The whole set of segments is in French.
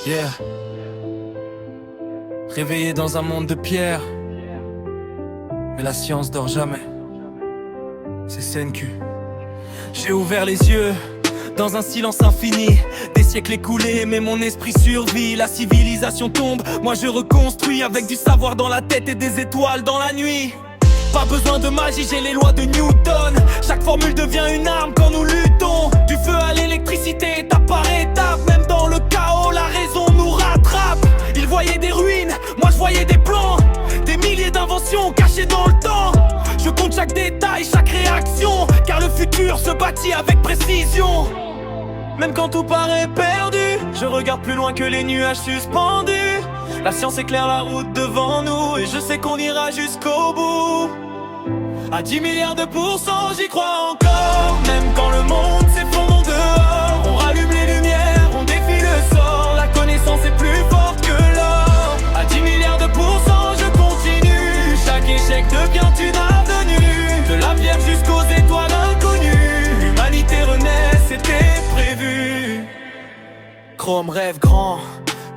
Yeah. Réveillé dans un monde de pierre, mais la science dort jamais. C'est CNQ. J'ai ouvert les yeux dans un silence infini. Des siècles écoulés, mais mon esprit survit. La civilisation tombe, moi je reconstruis. Avec du savoir dans la tête et des étoiles dans la nuit. Pas besoin de magie, j'ai les lois de Newton. Chaque formule devient une arme quand nous luttons. Du feu à l'électricité, étape par étape. Même dans le chaos, la raison nous rattrape. Ils voyaient des ruines, moi je voyais des plans. Des milliers d'inventions cachées dans le temps. Je compte chaque détail, chaque réaction, car le futur se bâtit avec précision. Même quand tout paraît perdu, je regarde plus loin que les nuages suspendus. La science éclaire la route devant nous, et je sais qu'on ira jusqu'au bout. À 10 milliards de pourcents, j'y crois encore. Même quand le monde s'effondre dehors, on rallume les lumières, on défie le sort. La connaissance est plus forte que l'or. À 10 milliards de pourcents, je continue. Chaque échec devient une avenue. De la Vierge jusqu'aux étoiles inconnues, l'humanité renaît, c'était prévu. Chrome rêve grand,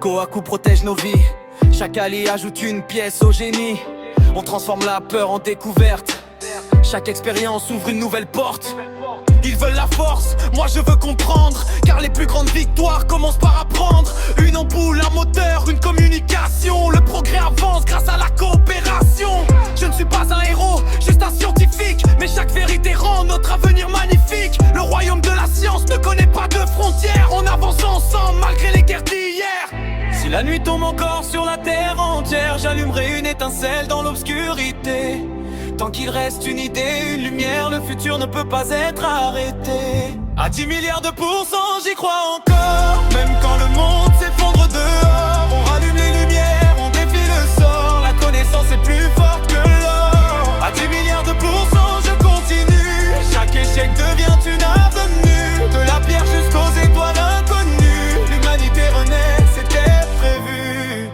Kohaku protège nos vies. Chaque allié ajoute une pièce au génie. On transforme la peur en découverte. Chaque expérience ouvre une nouvelle porte. Ils veulent la force, moi je veux comprendre. Car les plus grandes victoires commencent par apprendre. Une ampoule, un moteur, une communication. Le progrès avance grâce à la coopération. Je ne suis pas un héros, juste un scientifique. Mais chaque vérité rend notre avenir magnifique. Le royaume de la science ne connaît pas de frontières. On avance ensemble malgré les guerres d'hier. Si la nuit tombe encore sur la terre entière, j'allumerai une étincelle dans l'obscurité. Tant qu'il reste une idée, une lumière, le futur ne peut pas être arrêté. À 10 milliards de pourcents, j'y crois encore. Même quand le monde s'effondre dehors, on rallume les lumières, on défie le sort. La connaissance est plus forte que l'or. À 10 milliards de pourcents, je continue. Chaque échec devient une avenue. De la pierre jusqu'aux étoiles inconnues, l'humanité renaît, c'était prévu.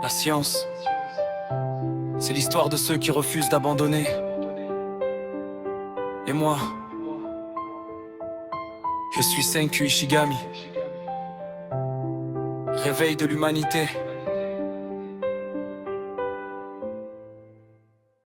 La science, c'est l'histoire de ceux qui refusent d'abandonner. Et moi, je suis Senku Ishigami. Réveil de l'humanité.